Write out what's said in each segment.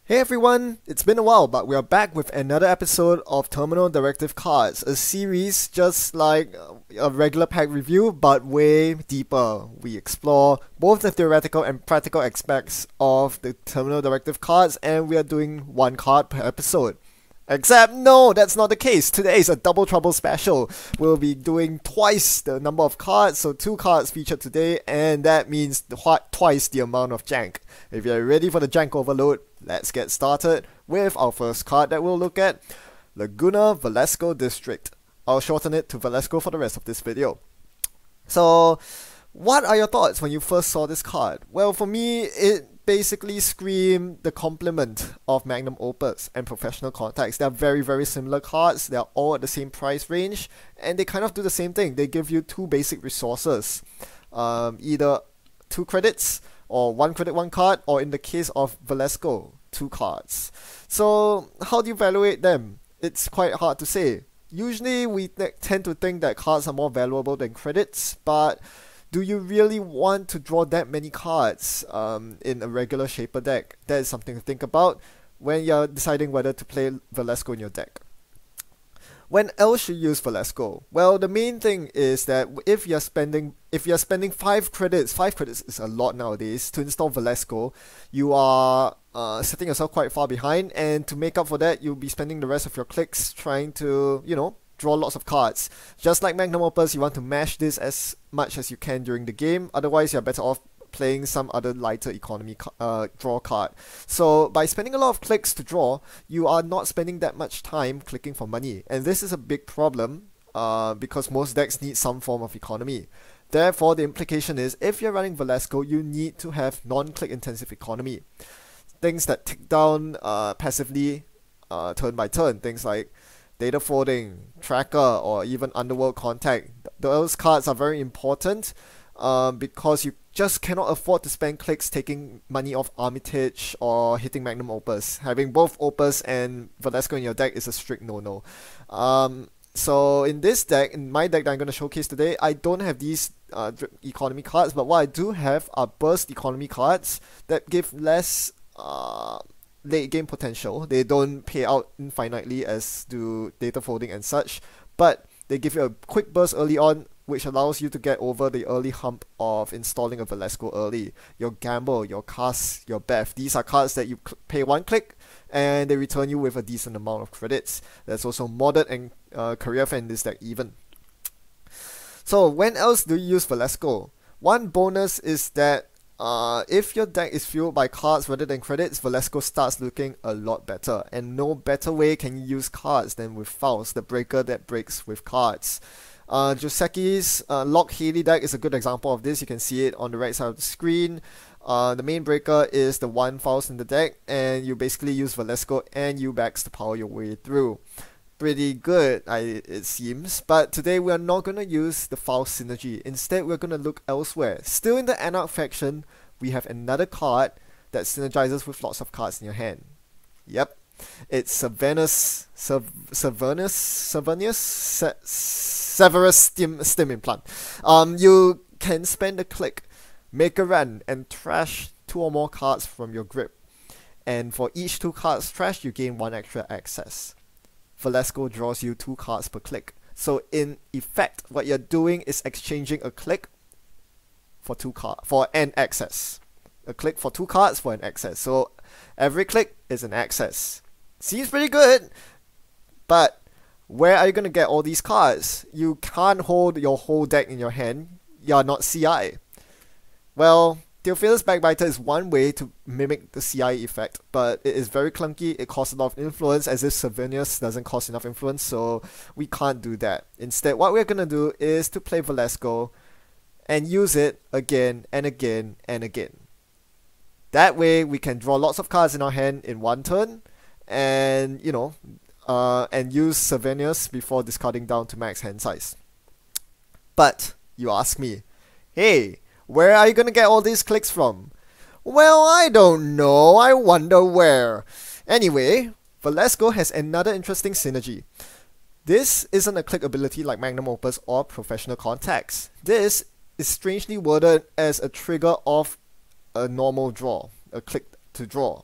Hey everyone, it's been a while, but we are back with another episode of Terminal Directive Cards, a series just like a regular pack review, but way deeper. We explore both the theoretical and practical aspects of the Terminal Directive cards, and we are doing one card per episode. Except, no, that's not the case. Today is a Double Trouble special. We'll be doing twice the number of cards, so 2 cards featured today, and that means twice the amount of jank. If you're ready for the jank overload, let's get started with our first card that we'll look at, Laguna Velasco District. I'll shorten it to Valesco for the rest of this video. So, what are your thoughts when you first saw this card? Well, for me, it basically screamed the complement of Magnum Opus and Professional Contacts. They're very similar cards. They're all at the same price range, and they kind of do the same thing. They give you 2 basic resources, either 2 credits or 1 credit 1 card, or in the case of Valesco, 2 cards. So how do you evaluate them? It's quite hard to say. Usually we tend to think that cards are more valuable than credits, but do you really want to draw that many cards in a regular Shaper deck? That is something to think about when you're deciding whether to play Valesco in your deck. When else should you use Valesco? Well, the main thing is that if you're spending 5 credits, 5 credits is a lot nowadays, to install Valesco, you are setting yourself quite far behind, and to make up for that, you'll be spending the rest of your clicks trying to, draw lots of cards. Just like Magnum Opus, you want to mash this as much as you can during the game, otherwise you're better off playing some other lighter economy draw card. So by spending a lot of clicks to draw, you are not spending that much time clicking for money, and this is a big problem because most decks need some form of economy. Therefore, the implication is if you're running Valesco, you need to have non-click intensive economy. Things that tick down passively turn by turn, things like Data Folding, Tracker, or even Underworld Contact. Those cards are very important because you just cannot afford to spend clicks taking money off Armitage or hitting Magnum Opus. Having both Opus and Valesco in your deck is a strict no-no. So in this deck, in my deck that I'm going to showcase today, I don't have these economy cards, but what I do have are burst economy cards that give less late game potential. They don't pay out infinitely as do Data Folding and such, but they give you a quick burst early on, which allows you to get over the early hump of installing a Valesco early. Your Gamble, your Cast, your Beth, these are cards that you pay 1 click and they return you with a decent amount of credits. There's also Modded and Career Fair in this deck even. So when else do you use Valesco? One bonus is that if your deck is fueled by cards rather than credits, Valesco starts looking a lot better, and no better way can you use cards than with Faust, the breaker that breaks with cards. Joseki's Lock Haley deck is a good example of this. You can see it on the right side of the screen. The main breaker is the 1 Faust in the deck, and you basically use Valesco and U-Backs to power your way through. Pretty good, it seems, but today we are not going to use the Faust synergy. Instead, we're going to look elsewhere. Still in the Anarch faction, we have another card that synergizes with lots of cards in your hand. Yep, it's Severus Stim Implant. You can spend a click, make a run, and trash 2 or more cards from your grip. And for each 2 cards trashed, you gain 1 extra access. Valesco draws you 2 cards per click. So in effect, what you're doing is exchanging a click for an access. A click for 2 cards for an access. So every click is an access. Seems pretty good, but where are you going to get all these cards? You can't hold your whole deck in your hand. You're not CI. Well, Theophilus Backbiter is one way to mimic the CI effect, but it is very clunky. It costs a lot of influence, as if Savinius doesn't cost enough influence, so we can't do that. Instead, what we're gonna do is to play Valesco and use it again and again and again. That way, we can draw lots of cards in our hand in 1 turn, and and use Savinius before discarding down to max hand size. But you ask me, hey, where are you gonna get all these clicks from? Well, I don't know. I wonder where. Anyway, Valesco has another interesting synergy. This isn't a click ability like Magnum Opus or Professional Contacts. This is strangely worded as a trigger of a normal draw, a click to draw.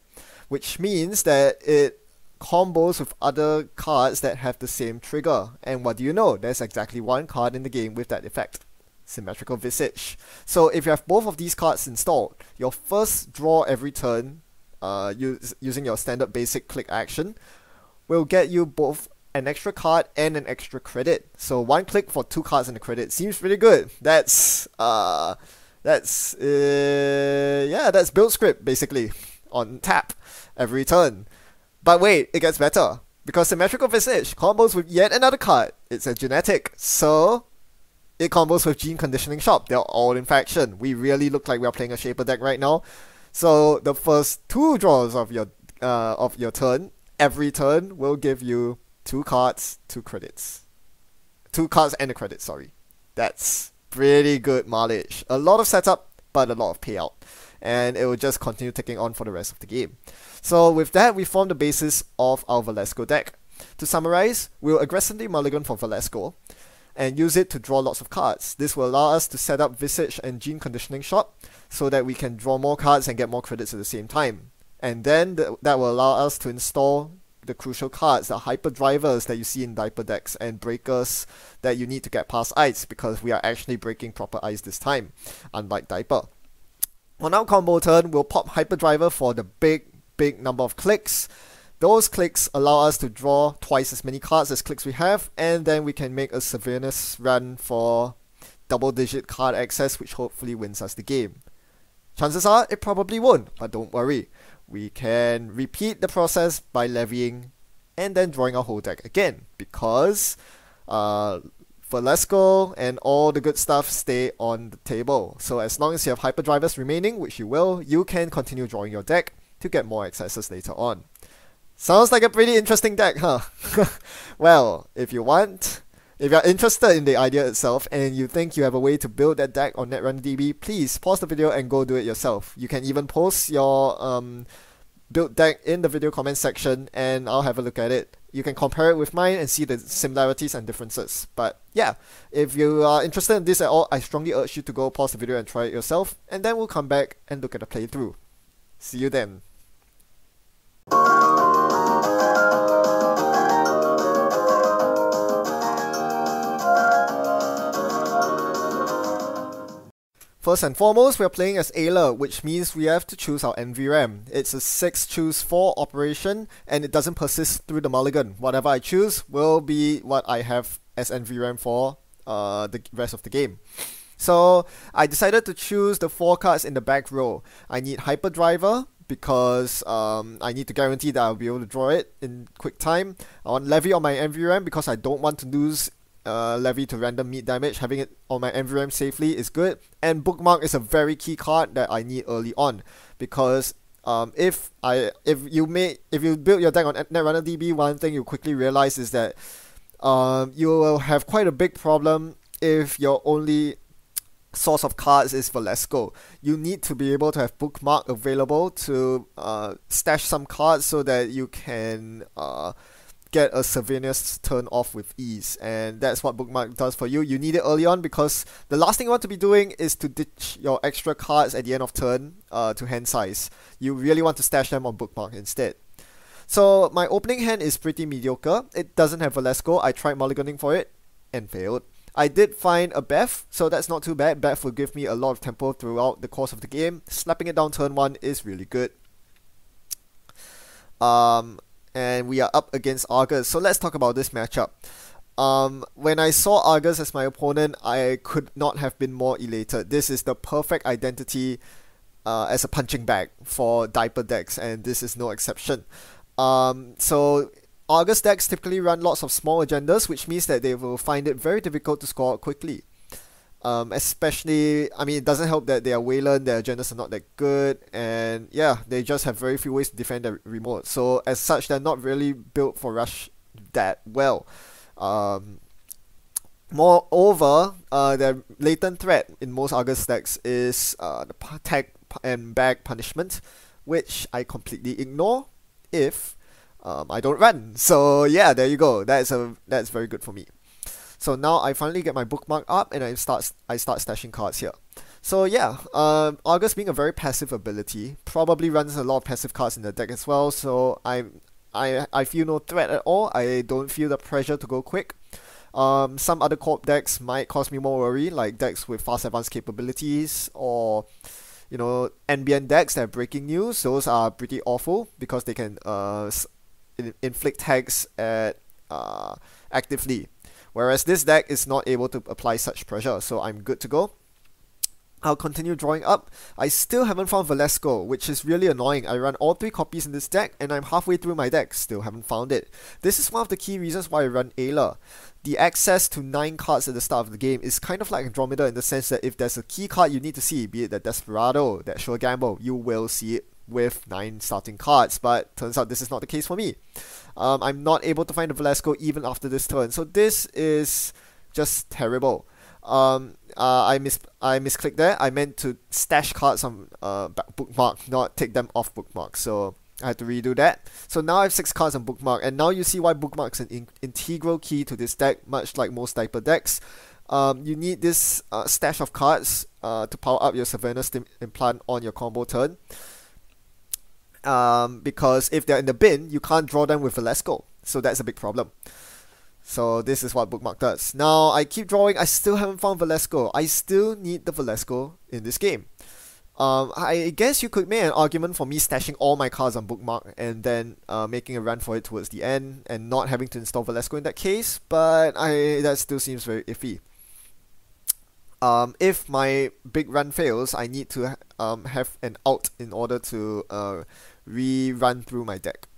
which means that it combos with other cards that have the same trigger. And what do you know? There's exactly one card in the game with that effect. Symmetrical Visage. So if you have both of these cards installed, your first draw every turn, using your standard basic click action, will get you both an extra card and an extra credit. So one click for 2 cards and a credit seems really good. That's build script basically on tap every turn. But wait, it gets better, because Symmetrical Visage combos with yet another card. It's a genetic, so it combos with Gene Conditioning Shop. They're all in faction. We really look like we are playing a Shaper deck right now. So the first 2 draws of your turn, every turn, will give you 2 cards, 2 credits. 2 cards and a credit, sorry. That's pretty good mileage. A lot of setup, but a lot of payout. And it will just continue ticking on for the rest of the game. So with that, we form the basis of our Valesco deck. To summarize, we'll aggressively mulligan for Valesco and use it to draw lots of cards. This will allow us to set up Visage and Gene Conditioning Shop so that we can draw more cards and get more credits at the same time. And then that will allow us to install the crucial cards, the hyper drivers that you see in diaper decks, and breakers that you need to get past ice, because we are actually breaking proper ice this time, unlike diaper. On our combo turn, we'll pop hyper driver for the big number of clicks. Those clicks allow us to draw twice as many cards as clicks we have, and then we can make a Severus run for double-digit card access, which hopefully wins us the game. Chances are it probably won't, but don't worry. We can repeat the process by levying and then drawing our whole deck again, because Velasco and all the good stuff stay on the table. So as long as you have hyperdrivers remaining, which you will, you can continue drawing your deck to get more accesses later on. Sounds like a pretty interesting deck, huh? Well, if you're interested in the idea itself and you think you have a way to build that deck on NetRunnerDB, please pause the video and go do it yourself. You can even post your build deck in the video comment section and I'll have a look at it. You can compare it with mine and see the similarities and differences. But yeah, if you are interested in this at all, I strongly urge you to go pause the video and try it yourself, and then we'll come back and look at the playthrough. See you then. First and foremost, we are playing as Ayla, which means we have to choose our NVRAM. It's a 6 choose 4 operation, and it doesn't persist through the mulligan. Whatever I choose will be what I have as NVRAM for the rest of the game. So I decided to choose the 4 cards in the back row. I need Hyperdriver, because I need to guarantee that I'll be able to draw it in quick time. I want Levy on my NVRAM because I don't want to lose Levy to random meat damage. Having it on my NVRAM safely is good. And Bookmark is a very key card that I need early on, because if you build your deck on NetRunnerDB, one thing you quickly realize is that you will have quite a big problem if your only source of cards is Valesco. You need to be able to have Bookmark available to stash some cards so that you can get a Severus turn off with ease, and that's what Bookmark does for you. You need it early on, because the last thing you want to be doing is to ditch your extra cards at the end of turn to hand size. You really want to stash them on Bookmark instead. So my opening hand is pretty mediocre. It doesn't have Valesco. I tried mulliganing for it and failed. I did find a Beth, so that's not too bad. Beth will give me a lot of tempo throughout the course of the game. Slapping it down turn 1 is really good. And we are up against Argus, so let's talk about this matchup. When I saw Argus as my opponent, I could not have been more elated. This is the perfect identity as a punching bag for diaper decks, and this is no exception. So Argus decks typically run lots of small agendas, which means that they will find it very difficult to score out quickly. Especially, I mean, it doesn't help that they are Wayland, their agendas are not that good, and yeah, they just have very few ways to defend their remote. So as such, they're not really built for rush that well. Moreover, their latent threat in most Argus decks is the tag and bag punishment, which I completely ignore if I don't run. So yeah, there you go. That's very good for me. So now I finally get my Bookmark up and I start stashing cards here. So yeah, August being a very passive ability, probably runs a lot of passive cards in the deck as well, so I feel no threat at all. I don't feel the pressure to go quick. Some other corp decks might cause me more worry, like decks with fast advanced capabilities, or NBN decks that have breaking news. Those are pretty awful because they can inflict tags at actively. Whereas this deck is not able to apply such pressure, so I'm good to go. I'll continue drawing up. I still haven't found Valesco, which is really annoying. I run all 3 copies in this deck, and I'm halfway through my deck, still haven't found it. This is one of the key reasons why I run Ayla. The access to 9 cards at the start of the game is kind of like Andromeda in the sense that if there's a key card you need to see, be it that Desperado, that Sure Gamble, you will see it with 9 starting cards, but turns out this is not the case for me. I'm not able to find the Velasco even after this turn, so this is just terrible. I misclicked there. I meant to stash cards on bookmark, not take them off bookmark. So I had to redo that. So now I have 6 cards on bookmark, and now you see why bookmark is an integral key to this deck, much like most diaper decks. You need this stash of cards to power up your Savannah implant on your combo turn. Because if they're in the bin, you can't draw them with Velasco. So that's a big problem. So this is what bookmark does. Now I keep drawing, I still haven't found Valesco. I still need the Valesco in this game. I guess you could make an argument for me stashing all my cards on bookmark and then making a run for it towards the end and not having to install Valesco in that case, but that still seems very iffy. If my big run fails, I need to have an out in order to re-run through my deck.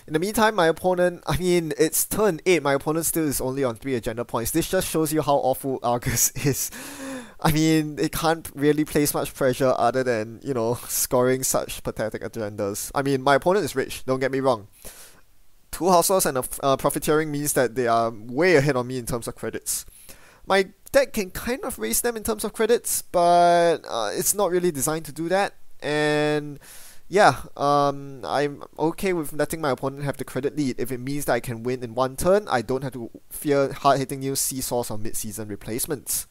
In the meantime, my opponent, it's turn 8, my opponent still is only on 3 agenda points. This just shows you how awful Argus is. They can't really place much pressure other than, scoring such pathetic agendas. My opponent is rich, don't get me wrong. 2 households and a profiteering means that they are way ahead on me in terms of credits. My deck can kind of raise them in terms of credits, but it's not really designed to do that. And yeah, I'm okay with letting my opponent have the credit lead if it means that I can win in 1 turn. I don't have to fear hard-hitting new seesaws or mid-season replacements.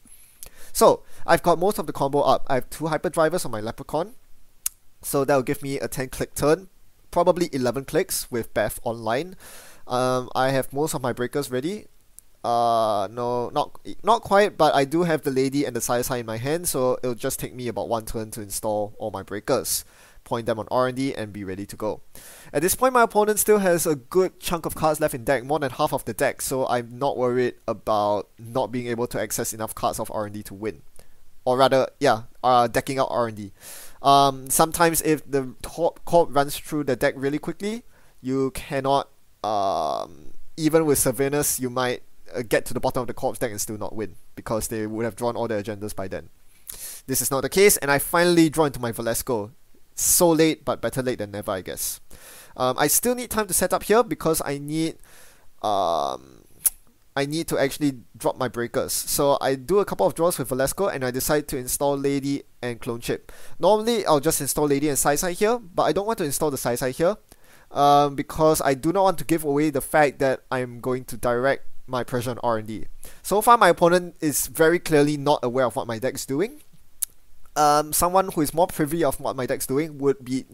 So, I've got most of the combo up. I have 2 hyperdrivers on my Leprechaun, so that will give me a 10-click turn, probably 11 clicks with Beth online. I have most of my breakers ready. No, not quite, but I do have the Lady and the Sai in my hand, so it'll just take me about 1 turn to install all my breakers, point them on R&D, and be ready to go. At this point, my opponent still has a good chunk of cards left in deck, more than half of the deck, so I'm not worried about not being able to access enough cards of R&D to win. Or rather, yeah, decking out R&D. Sometimes if the corp runs through the deck really quickly, you cannot, even with Sylvanus, you might get to the bottom of the corp's deck and still not win, because they would have drawn all their agendas by then. This is not the case, and I finally draw into my Valesco. So late, but better late than never, I guess. I still need time to set up here because I need to actually drop my breakers. So I do a couple of draws with Velasco and I decide to install Lady and Clone Chip. Normally, I'll just install Lady and Sai here, but I don't want to install the Sai here because I do not want to give away the fact that I'm going to direct my pressure on R&D. So far, my opponent is very clearly not aware of what my deck is doing. Someone who is more privy of what my deck's doing would be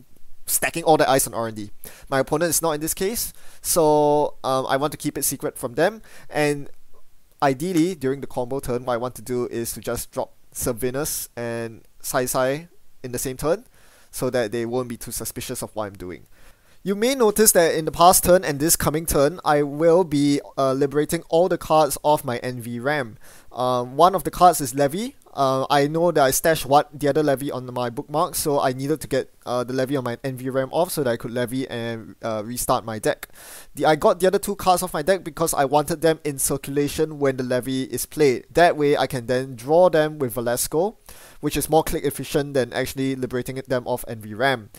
stacking all the ice on R&D. My opponent is not in this case, so I want to keep it secret from them, and ideally, during the combo turn, what I want to do is to just drop Sylvanus and Sai in the same turn, so that they won't be too suspicious of what I'm doing. You may notice that in the past turn and this coming turn, I will be liberating all the cards off my NVRAM. One of the cards is Levy. I know that I stashed the other Levy on my bookmark, so I needed to get the Levy on my NVRAM off so that I could Levy and restart my deck. I got the other 2 cards off my deck because I wanted them in circulation when the Levy is played. That way I can then draw them with Valesco, which is more click efficient than actually liberating them off NVRAM,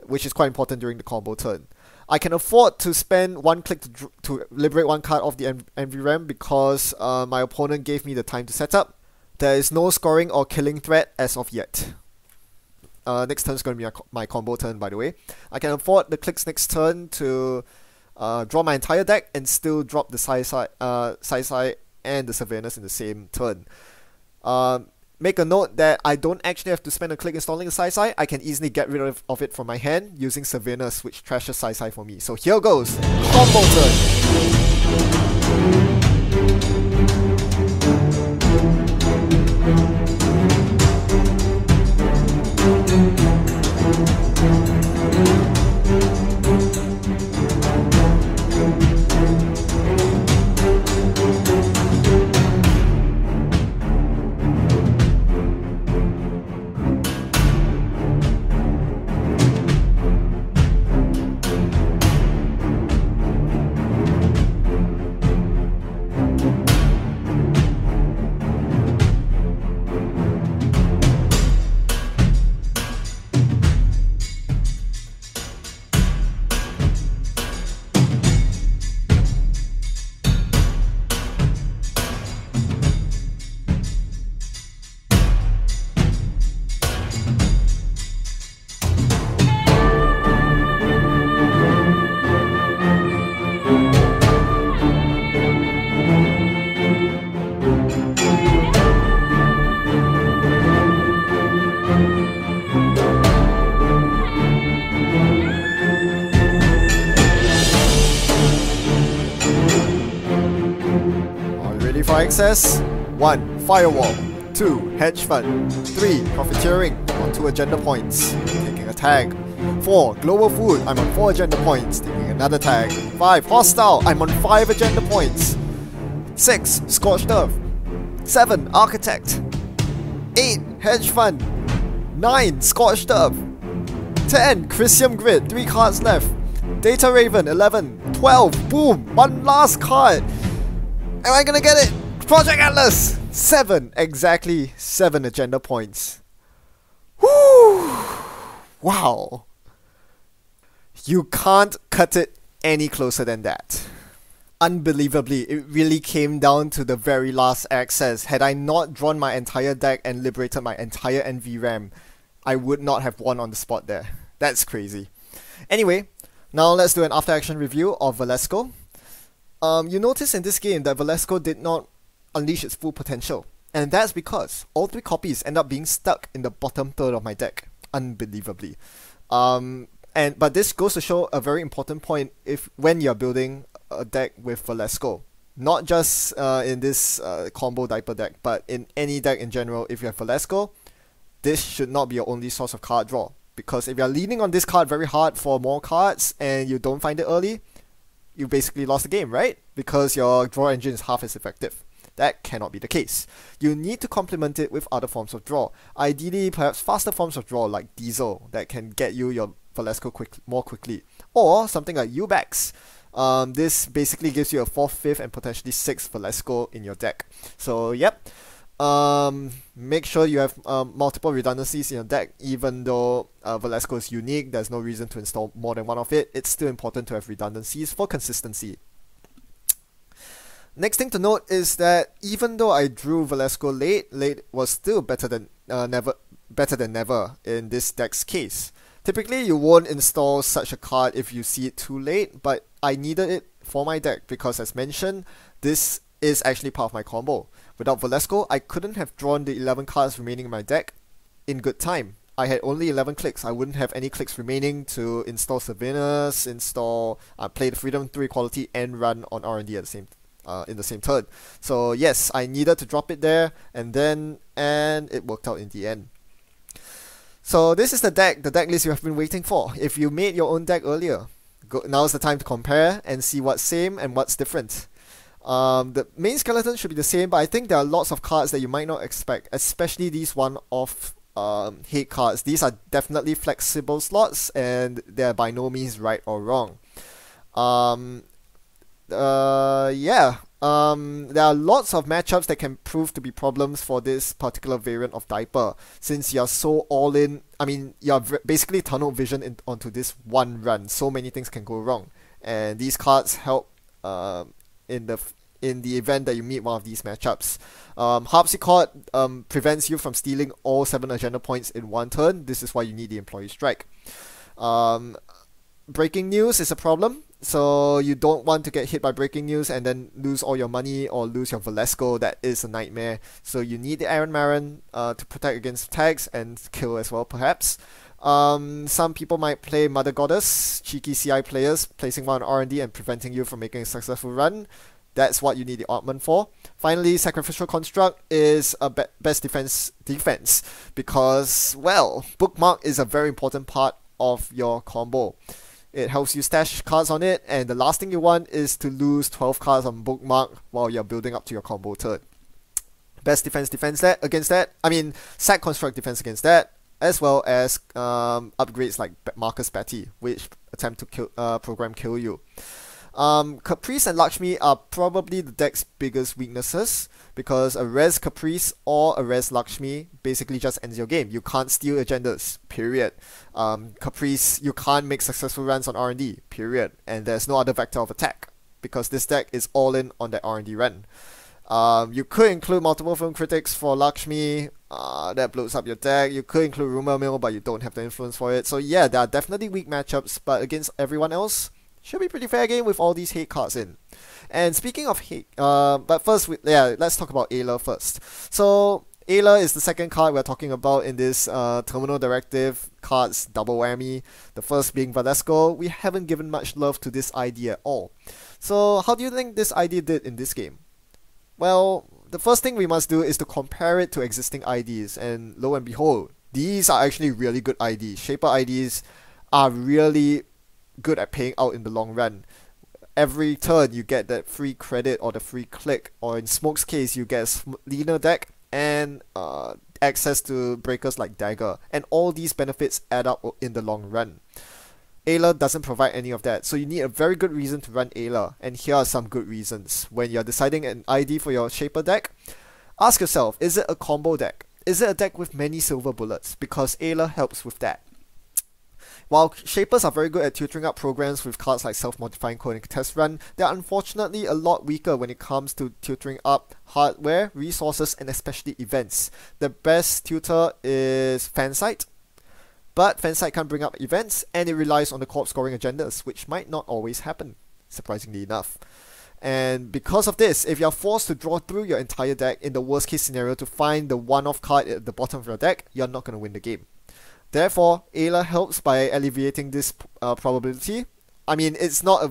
which is quite important during the combo turn. I can afford to spend 1 click to liberate 1 card off the NVRAM because my opponent gave me the time to set up. There is no scoring or killing threat as of yet. Next turn is going to be my combo turn, by the way. I can afford the clicks next turn to draw my entire deck and still drop the Sai and the Sylvanus in the same turn. make a note that I don't actually have to spend a click installing the Sai, I can easily get rid of it from my hand using Sylvanas, which trashes Sai for me. So here goes, combo turn. For access, 1. Firewall, 2. Hedge fund, 3. Profiteering, on 2 agenda points, taking a tag, 4. Global food, I'm on 4 agenda points, taking another tag, 5. Hostile, I'm on 5 agenda points, 6. Scorched Earth, 7. Architect, 8. Hedge fund, 9. Scorched Earth, 10. Chrysium Grid, 3 cards left, Data Raven, 11, 12, boom, 1 last card. Am I gonna get it? Project Atlas! 7! Exactly 7 agenda points. Woo! Wow. You can't cut it any closer than that. Unbelievably, it really came down to the very last access. Had I not drawn my entire deck and liberated my entire NVRAM, I would not have won on the spot there. That's crazy. Anyway, now let's do an after action review of Valesco. You notice in this game that Valesco did not unleash its full potential, and that's because all 3 copies end up being stuck in the bottom third of my deck, unbelievably. But this goes to show a very important point when you're building a deck with Valesco. Not just in this combo diaper deck, but in any deck in general. If you have Valesco, this should not be your only source of card draw, because if you're leaning on this card very hard for more cards and you don't find it early, you basically lost the game, right? Because your draw engine is half as effective. That cannot be the case. You need to complement it with other forms of draw. Ideally, perhaps faster forms of draw like Diesel that can get you your Valesco more quickly. Or something like Ubex. This basically gives you a 4th, 5th, and potentially 6th Valesco in your deck. So, yep. Make sure you have multiple redundancies in your deck. Even though Valesco is unique, there's no reason to install more than one of it. It's still important to have redundancies for consistency. Next thing to note is that even though I drew Valesco late was still better than never in this deck's case. Typically, you won't install such a card if you see it too late, but I needed it for my deck because, as mentioned, this is actually part of my combo. Without Valesco, I couldn't have drawn the 11 cards remaining in my deck in good time. I had only 11 clicks. I wouldn't have any clicks remaining to install Sylvanas, play the Freedom 3 quality, and run on R&D at the same in the same turn. So yes, I needed to drop it there, and it worked out in the end. So this is the deck list you have been waiting for. If you made your own deck earlier, now's the time to compare and see what's same and what's different. The main skeleton should be the same, but I think there are lots of cards that you might not expect, especially these one-off hate cards. These are definitely flexible slots, and they're by no means right or wrong. There are lots of matchups that can prove to be problems for this particular variant of Diaper, since you're so all in. I mean, you're basically tunnel vision onto this one run. So many things can go wrong, and these cards help in the event that you meet one of these matchups. Harpsichord prevents you from stealing all 7 agenda points in one turn. This is why you need the Employee Strike. Breaking News is a problem. So you don't want to get hit by breaking news and then lose all your money or lose your Valesco. That is a nightmare. So you need the Aaron Marin to protect against attacks and kill as well, perhaps. Some people might play Mother Goddess, cheeky CI players, placing one on R&D and preventing you from making a successful run. That's what you need the Oddman for. Finally, Sacrificial Construct is a best defense because, well, Bookmark is a very important part of your combo. It helps you stash cards on it, and the last thing you want is to lose 12 cards on Bookmark while you're building up to your combo turn. Best defense against that. I mean, Sac Construct defense against that, as well as upgrades like Marcus Betty, which attempt to program kill you. Caprice and Lakshmi are probably the deck's biggest weaknesses, because a res Caprice or a res Lakshmi basically just ends your game. You can't steal agendas, period. Caprice, you can't make successful runs on R&D, period. And there's no other vector of attack, because this deck is all in on that R&D run. You could include multiple film critics for Lakshmi, that blows up your deck. You could include Rumor Mill, but you don't have the influence for it. So yeah, there are definitely weak matchups, but against everyone else, should be pretty fair game with all these hate cards in. And speaking of hate, but first, let's talk about Ayla first. So Ayla is the second card we're talking about in this Terminal Directive cards double whammy. The first being Velasco. We haven't given much love to this ID at all. So how do you think this ID did in this game? Well, the first thing we must do is to compare it to existing IDs, and lo and behold, these are actually really good IDs. Shaper IDs are really good at paying out in the long run. Every turn you get that free credit or the free click, or in Smoke's case you get a leaner deck and access to breakers like Dagger, and all these benefits add up in the long run. Ayla doesn't provide any of that, so you need a very good reason to run Ayla, and here are some good reasons. When you're deciding an ID for your Shaper deck, ask yourself, is it a combo deck? Is it a deck with many silver bullets? Because Ayla helps with that. While Shapers are very good at tutoring up programs with cards like Self-Modifying Code and Test Run, they are unfortunately a lot weaker when it comes to tutoring up hardware, resources, and especially events. The best tutor is Fansite, but Fansite can't bring up events, and it relies on the co-op scoring agendas, which might not always happen, surprisingly enough. And because of this, if you're forced to draw through your entire deck in the worst case scenario to find the one-off card at the bottom of your deck, you're not going to win the game. Therefore, Ayla helps by alleviating this probability. I mean, it's not a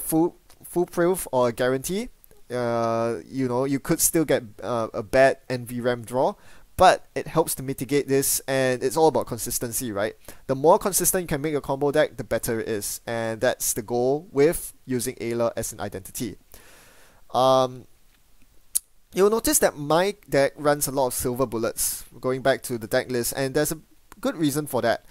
foolproof or a guarantee. You could still get a bad NVRAM draw, but it helps to mitigate this, and it's all about consistency, right? The more consistent you can make your combo deck, the better it is, and that's the goal with using Ayla as an identity. You'll notice that my deck runs a lot of silver bullets, going back to the deck list, and there's a good reason for that.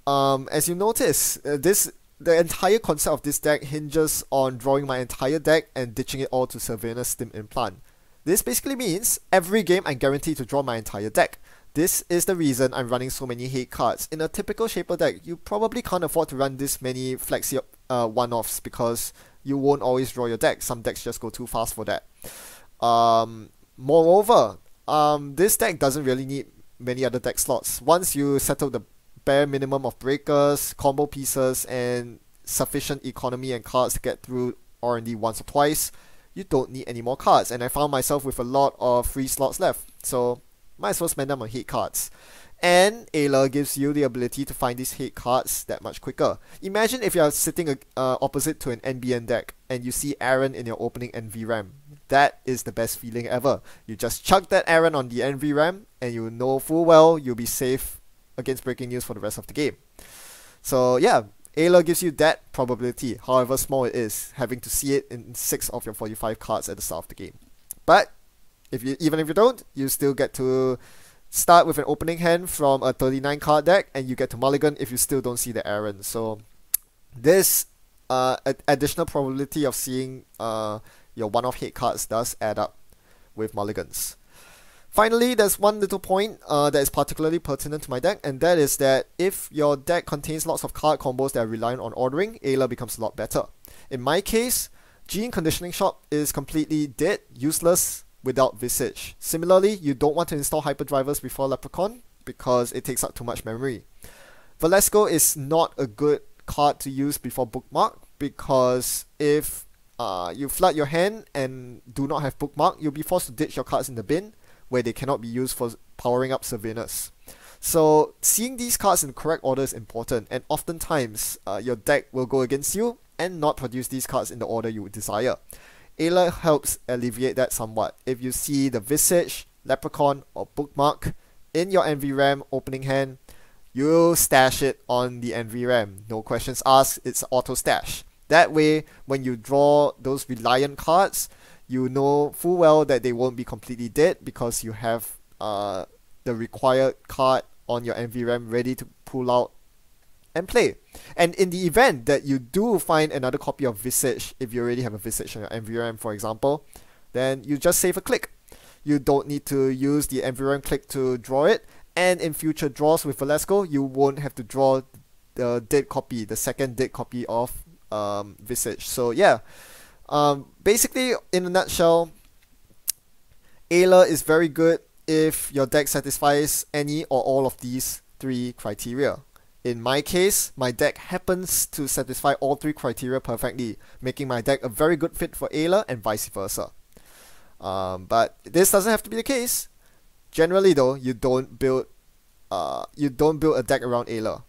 As you notice, the entire concept of this deck hinges on drawing my entire deck and ditching it all to Sylvanas Stim Implant. This basically means every game I'm guaranteed to draw my entire deck. This is the reason I'm running so many hate cards. In a typical Shaper deck, you probably can't afford to run this many flexi one-offs because you won't always draw your deck. Some decks just go too fast for that. Moreover, this deck doesn't really need many other deck slots. Once you settle the bare minimum of breakers, combo pieces, and sufficient economy and cards to get through R&D once or twice, you don't need any more cards. And I found myself with a lot of free slots left, so might as well spend them on hate cards. And Ayla gives you the ability to find these hate cards that much quicker. Imagine if you are sitting opposite to an NBN deck and you see Aaron in your opening NVRAM. That is the best feeling ever. You just chuck that Aaron on the NVRAM and you know full well you'll be safe against breaking news for the rest of the game. So yeah, Ayla gives you that probability, however small it is, having to see it in 6 of your 45 cards at the start of the game. But even if you don't, you still get to start with an opening hand from a 39 card deck, and you get to mulligan if you still don't see the Aaron. So this additional probability of seeing your one-off hate cards does add up with mulligans. Finally, there's one little point that is particularly pertinent to my deck, and that is that if your deck contains lots of card combos that are reliant on ordering, Ayla becomes a lot better. In my case, Gene Conditioning Shop is completely dead, useless, without Visage. Similarly, you don't want to install hyperdrivers before Leprechaun because it takes up too much memory. Valesco is not a good card to use before Bookmark because if you flood your hand and do not have bookmark, you'll be forced to ditch your cards in the bin where they cannot be used for powering up souvenirs. So seeing these cards in the correct order is important, and oftentimes your deck will go against you and not produce these cards in the order you would desire. Ayla helps alleviate that somewhat. If you see the Visage, Leprechaun, or Bookmark in your NVRAM opening hand, you'll stash it on the NVRAM. No questions asked, it's auto stash. That way, when you draw those reliant cards, you know full well that they won't be completely dead because you have the required card on your NVRAM ready to pull out and play. And in the event that you do find another copy of Visage, if you already have a Visage on your NVRAM, for example, then you just save a click. You don't need to use the NVRAM click to draw it, and in future draws with Valesco, you won't have to draw the dead copy, the second dead copy of Visage. So yeah, basically in a nutshell, Ayla is very good if your deck satisfies any or all of these three criteria. In my case, my deck happens to satisfy all three criteria perfectly, making my deck a very good fit for Ayla and vice versa. But this doesn't have to be the case. Generally though, you don't build a deck around Ayla.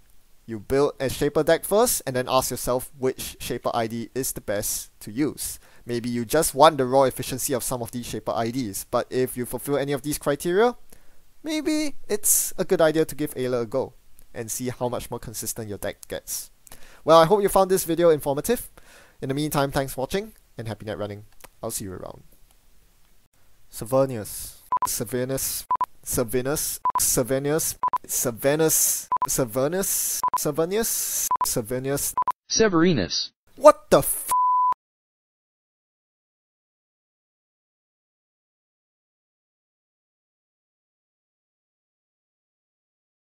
You build a Shaper deck first and then ask yourself which Shaper ID is the best to use. Maybe you just want the raw efficiency of some of these Shaper IDs, but if you fulfill any of these criteria, maybe it's a good idea to give Ayla a go and see how much more consistent your deck gets. Well, I hope you found this video informative. In the meantime, thanks for watching and happy net running. I'll see you around. Souvenirs. Souvenirs. Souvenirs. Souvenirs. Souvenirs. Souvenirs. Souvenirs. Souvenirs. Severinus. What the f?